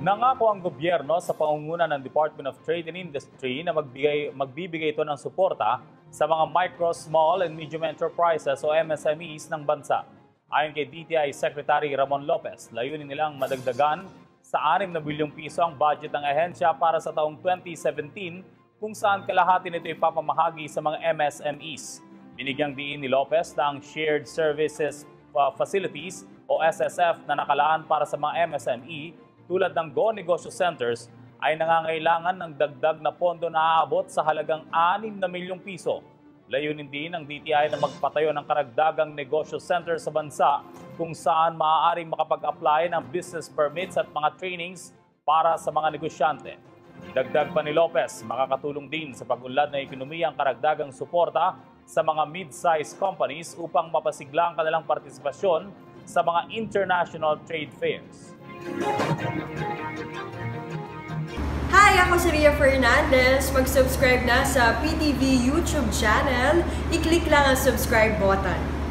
Nangako ang gobyerno sa pangunguna ng Department of Trade and Industry na magbibigay ito ng suporta sa mga micro, small, and medium enterprises o MSMEs ng bansa. Ayon kay DTI Secretary Ramon Lopez, layunin nilang madagdagan sa 6 na bilyong piso ang budget ng ahensya para sa taong 2017 kung saan kalahati nito ipapamahagi sa mga MSMEs. Binigyang diin ni Lopez na ang Shared Services Facilities o SSF na nakalaan para sa mga MSME tulad ng Go Negosyo Centers ay nangangailangan ng dagdag na pondo na aabot sa halagang 6 na milyong piso. Layunin din ng DTI na magpatayo ng karagdagang negosyo center sa bansa kung saan maaaring makapag-apply ng business permits at mga trainings para sa mga negosyante. Dagdag pa ni Lopez, makakatulong din sa pag-unlad ng ekonomiya ang karagdagang suporta sa mga mid-size companies upang mapasigla ang kanilang partisipasyon sa mga international trade fairs. Hi! Ako si Ria Fernandez. Mag-subscribe na sa PTV YouTube channel. I-click lang ang subscribe button.